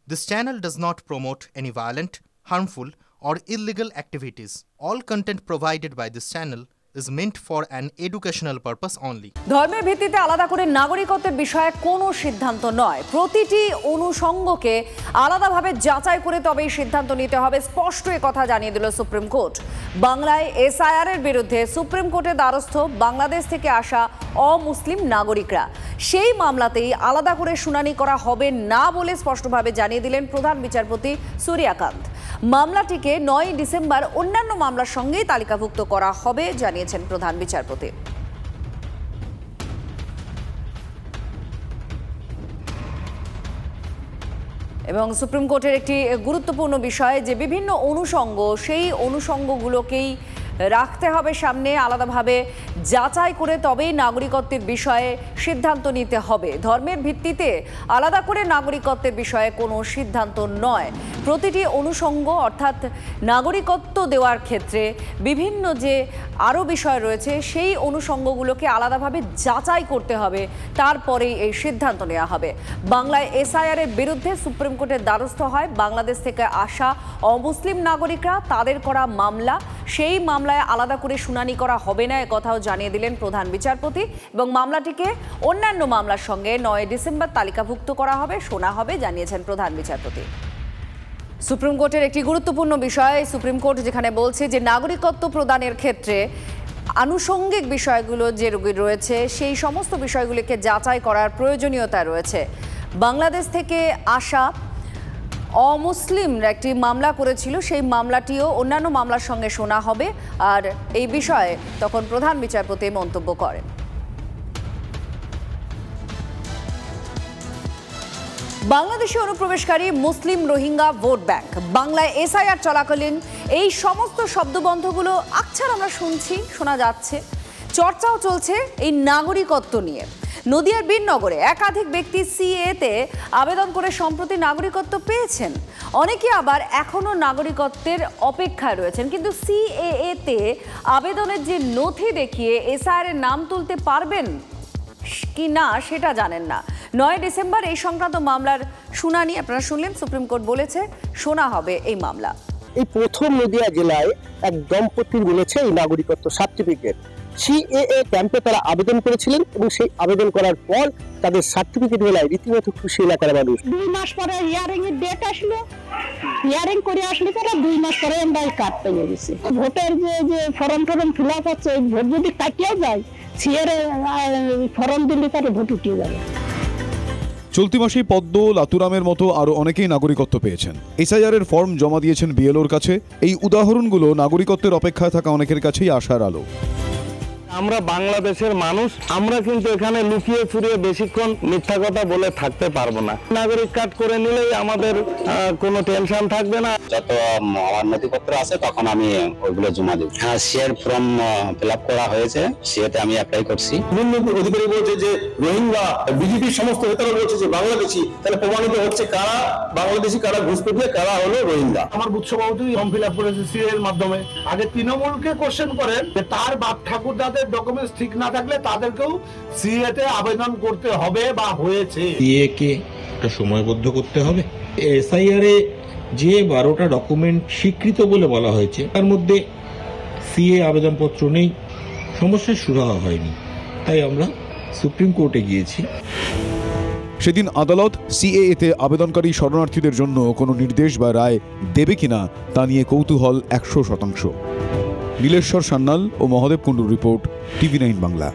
This channel does not promote any violent, harmful, or illegal activities. All content provided by this channel is meant for an educational purpose only. ধর্মের ভিত্তিতে আলাদা করে নাগরিকত্বের বিষয়ে কোনো সিদ্ধান্ত নয়। প্রতিটি অনুষঙ্গকে আলাদাভাবে যাচাই করে তবেই সিদ্ধান্ত নিতে হবে, স্পষ্ট কথা জানিয়ে দিল সুপ্রিম কোর্ট। বাংলায় এসআইআর এর বিরুদ্ধে সুপ্রিম কোর্টের দ্বারস্থ বাংলাদেশ থেকে আসা অমুসলিম নাগরিকরা, সেই মামলাতেই আলাদা করে শুনানি করা হবে না বলে স্পষ্টভাবে জানিয়ে দিলেন প্রধান বিচারপতি সূর্যকান্ত। মামলাটিকে 9 ডিসেম্বর অন্যান্য মামলার সঙ্গে তালিকাভুক্ত করা হবে জানিয়েছেন প্রধান বিচারপতি। এবং সুপ্রিম কোর্টের একটি গুরুত্বপূর্ণ বিষয় যে বিভিন্ন অনুষঙ্গ, সেই অনুষঙ্গগুলোকেই রাখতে হবে সামনে, আলাদাভাবে যাচাই করে তবেই নাগরিকত্বের বিষয়ে সিদ্ধান্ত নিতে হবে। ধর্মের ভিত্তিতে আলাদা করে নাগরিকত্বের বিষয়ে কোনো সিদ্ধান্ত নয়। প্রতিটি অনুষঙ্গ অর্থাৎ নাগরিকত্ব দেওয়ার ক্ষেত্রে বিভিন্ন যে আরও বিষয় রয়েছে, সেই অনুষঙ্গগুলোকে আলাদাভাবে যাচাই করতে হবে, তারপরেই এই সিদ্ধান্ত নেওয়া হবে। বাংলায় এসআইআর এর বিরুদ্ধে সুপ্রিম কোর্টের দ্বারস্থ হয় বাংলাদেশ থেকে আসা অমুসলিম নাগরিকরা, তাদের করা মামলা, সেই মামলায় আলাদা করে শুনানি করা হবে না, একথাও জানিয়ে দিলেন প্রধান বিচারপতি। এবং মামলাটিকে অন্যান্য মামলার সঙ্গে 9 ডিসেম্বর তালিকাভুক্ত করা হবে, শোনা হবে জানিয়েছেন প্রধান বিচারপতি। সুপ্রিম কোর্টের একটি গুরুত্বপূর্ণ বিষয়, সুপ্রিম কোর্ট যেখানে বলছে যে নাগরিকত্ব প্রদানের ক্ষেত্রে আনুষঙ্গিক বিষয়গুলো যে রয়েছে, সেই সমস্ত বিষয়গুলিকে যাচাই করার প্রয়োজনীয়তা রয়েছে। বাংলাদেশ থেকে আসা অমুসলিমরা একটি মামলা করেছিল, সেই মামলাটিও অন্যান্য মামলার সঙ্গে শোনা হবে। আর এই বিষয়ে তখন প্রধান বিচারপতি মন্তব্য করেন। বাংলাদেশে অনুপ্রবেশকারী মুসলিম রোহিঙ্গা ভোট ব্যাংক, বাংলায় এসআইআর চলাকালীন এই সমস্ত শব্দবন্ধগুলো আকছার আমরা শুনছি, শোনা যাচ্ছে, চর্চাও চলছে এই নাগরিকত্ব নিয়ে। নদিয়ার বীরনগরে একাধিক ব্যক্তি সিএতে আবেদন করে সম্প্রতি নাগরিকত্ব পেয়েছেন, অনেকে আবার এখনও নাগরিকত্বের অপেক্ষায় রয়েছেন। কিন্তু সিএতে আবেদনের যে নথি দেখিয়ে এসআইআর এর নাম তুলতে পারবেন কি না সেটা জানেন না। 9 ডিসেম্বর এই সংক্রান্ত মামলার শুনানি আপনারা শুনলেন, সুপ্রিম কোর্ট বলেছে শোনা হবে এই মামলা। এই প্রথম নদিয়া জেলায় এক দম্পতির মিলেছে এই নাগরিকত্ব সার্টিফিকেট। সিএএ ক্যাম্পে তারা আবেদন করেছিলেন এবং সেই আবেদন করার পর তাদের সার্টিফিকেট মেলায় রীতিমতো খুশি এলাকার মানুষ। 2 মাস পরে হিয়ারিং এর ডেট আসলো, হিয়ারিং করে আসলে পরে 2 মাস পরে আমরা কার্ড পেয়ে গেছি। ভোটের যে ফর্ম ফিল আপ হচ্ছে, ভোট যদি কাটিয়ে যায়, সিএর ফর্ম দিলে তার ভোট উঠিয়ে যাবে। চলতি মাসেই পদ্ম, লাতুরামের মতো আরও অনেকেই নাগরিকত্ব পেয়েছেন। এসআইআর এর ফর্ম জমা দিয়েছেন বিএলওর কাছে। এই উদাহরণগুলো নাগরিকত্বের অপেক্ষায় থাকা অনেকের কাছেই আশার আলো। আমরা বাংলাদেশের মানুষ, আমরা কিন্তু এখানে লুকিয়ে ফুরিয়ে বেশিক্ষণ মিথ্যা কথা বলে থাকতে পারবো না। নাগরিক কার্ড করে নিলেই আমাদের কোনো টেনশন থাকবে না। যত আমার নথিপত্র আছে তখন আমি ওইগুলো জমা দেব। হ্যাঁ, সিএর ফর্ম ফিল আপ করা হয়েছে, সিএতে আমি অ্যাপ্লাই করছি। অধিকারী বলছে যে রোহিঙ্গা, বিজেপির সমস্ত নেতারা বলছে যে বাংলাদেশি, তাহলে প্রমাণিত হচ্ছে কারা বাংলাদেশি, কারা ঘুষপেটিয়া, কারা হলো রোহিঙ্গা। আমার বুথ সভাপতি ফর্ম ফিল আপ করেছে সিএর মাধ্যমে। আগে তৃণমূলকে কোশ্চেন করেন যে তার বাপ ঠাকুর দাদের ডকুমেন্টস ঠিক না থাকলে তাদেরকেও সিএতে আবেদন করতে হবে বা হয়েছে। সিএ কে একটা সময়বদ্ধ করতে হবে। এসআইআর এ যে 12টা ডকুমেন্ট স্বীকৃত বলে বলা হয়েছে, তার মধ্যে সিএ আবেদনপত্র নেই, সমস্যার সুরাহা হয়নি, তাই আমরা সুপ্রিম কোর্টে গিয়েছি। সেদিন আদালত সিএএতে আবেদনকারী শরণার্থীদের জন্য কোনো নির্দেশ বা রায় দেবে কিনা তা নিয়ে কৌতূহল 100%। নীলেশ্বর সান্যাল ও মহাদেব কুণ্ডুর রিপোর্ট, TV9 বাংলা।